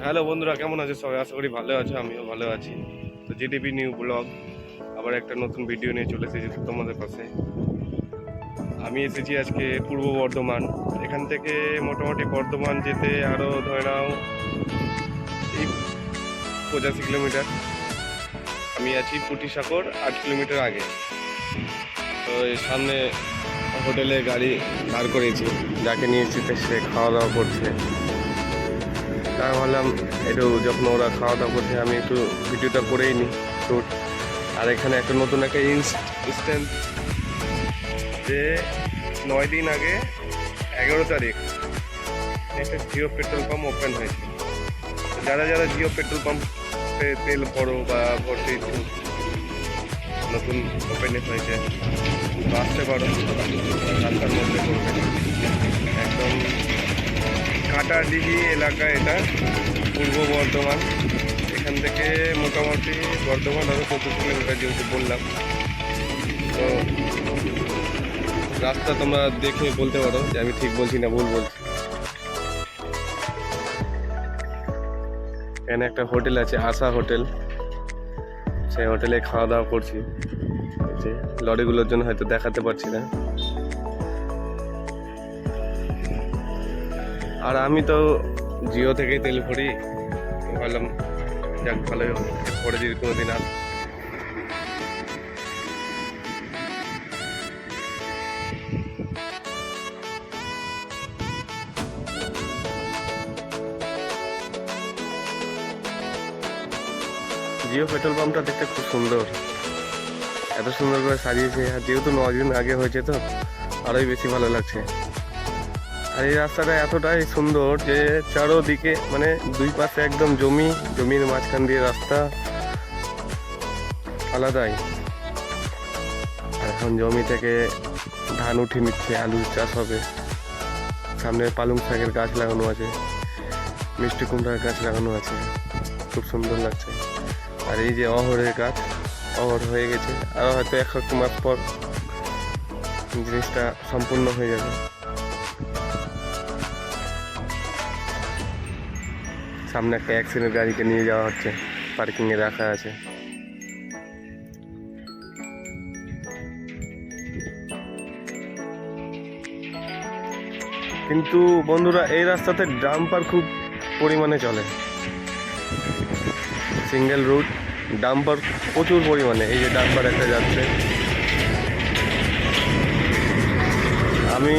Hello বন্ধুরা, কেমন আছো সবাই? আশা করি ভালো আছো, আমিও ভালো আছি। তো জিডিপি নিউ ব্লগ আবার একটা নতুন ভিডিও নিয়ে চলে এসেছি তোমাদের পাশে। আমি এসেছি আজকে পূর্ব বর্ধমান। এখান থেকে মোটামুটি বর্ধমান যেতে আরও ধরে নাও এই 85 কিলোমিটার। আমি আছি পুটিসাগর 8 কিলোমিটার আগে। তো এই সামনে হোটেলে গাড়ি দাঁড় করেছি, যাকে নিয়ে এসেছি সে খাওয়া দাওয়া করছে। তাই ভাবলাম একটু যখন ওরা খাওয়া দাওয়া করছে আমি একটু ভিডিওটা করেই নিই শ্যুট। আর এখানে একটা নতুন একটা ইনস্ট্যান্ট যে 9 দিন আগে 11 তারিখ একটা জিও পেট্রোল পাম্প ওপেন হয়েছে। যারা যারা জিও পেট্রোল পাম্পে তেল ভরো বা ভরতে ইচ্ছুক, নতুন ওপেনিং হয়েছে, তো আসতে পারো। রাস্তার মধ্যে করবে একদম কাঁটাডিহি এলাকা, এটা পূর্ব বর্ধমান। এখান থেকে মোটামুটি বর্ধমান আরও 25 কিলোমিটার, যেহেতু বললাম। তো রাস্তা তোমরা দেখে বলতে পারো যে আমি ঠিক বলছি না ভুল বলছি। এখানে একটা হোটেল আছে, আশা হোটেল। সেই হোটেলে খাওয়া দাওয়া করছি। যে লরিগুলোর জন্য হয়তো দেখাতে পারছি না। আর আমি তো জিও থেকে তেল ভরি, ভাবলাম যাক ভালোই হবে, পরে যদি কোনোদিন আস। জিও পেট্রোল পাম্পটা দেখতে খুব সুন্দর, এত সুন্দর করে সাজিয়েছে। আর যেহেতু 9 দিন আগে হয়েছে তো আরোই বেশি ভালো লাগছে। আর এই রাস্তাটা এতটাই সুন্দর যে চারোদিকে মানে দুই পাশে একদম জমির মাঝখান দিয়ে রাস্তা, আলাদাই। আর এখন জমি থেকে ধান উঠে নিচ্ছে, আলুর চাষ হবে। সামনে পালং শাকের গাছ লাগানো আছে, মিষ্টি কুমড়ার গাছ লাগানো আছে, খুব সুন্দর লাগছে। আর এই যে অহরের গাছ, অহর হয়ে গেছে, আরও হয়তো 1 মাস পর জিনিসটা সম্পূর্ণ হয়ে যাবে। সামনে একটা অ্যাক্সিডেন্ট গাড়িকে নিয়ে যাওয়া হচ্ছে, পার্কিংয়ে রাখা আছে। কিন্তু বন্ধুরা, এই রাস্তাতে ডাম্পার খুব পরিমাণে চলে। সিঙ্গেল রুট, ডাম্পার প্রচুর পরিমাণে। এই যে ডাম্পার একটা যাচ্ছে। আমি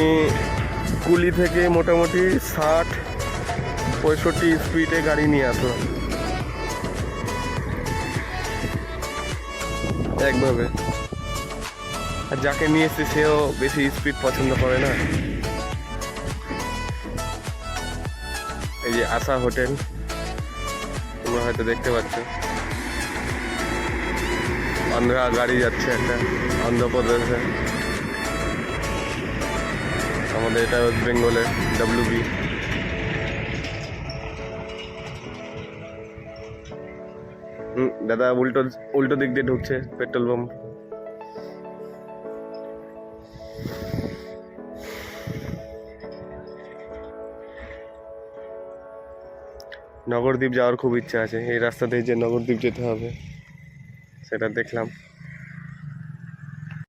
কুলি থেকে মোটামুটি 60-65 স্পিডে গাড়ি নিয়ে আসলাম একভাবে। আর যাকে নিয়ে এসছে সেও বেশি স্পিড পছন্দ করে না। এই যে আশা হোটেল, তোমরা হয়তো দেখতে পাচ্ছ। অন্ধ্রা গাড়ি যাচ্ছে একটা, অন্ধ্রপ্রদেশে। আমাদের এটা ওয়েস্ট বেঙ্গলের WB। দাদা উল্টো দিক দিয়ে ঢুকছে পেট্রোল পাম্প। নগরদ্বীপ যাওয়ার খুব ইচ্ছা আছে। এই রাস্তা দিয়ে যে নগরদ্বীপ যেতে হবে সেটা দেখলাম।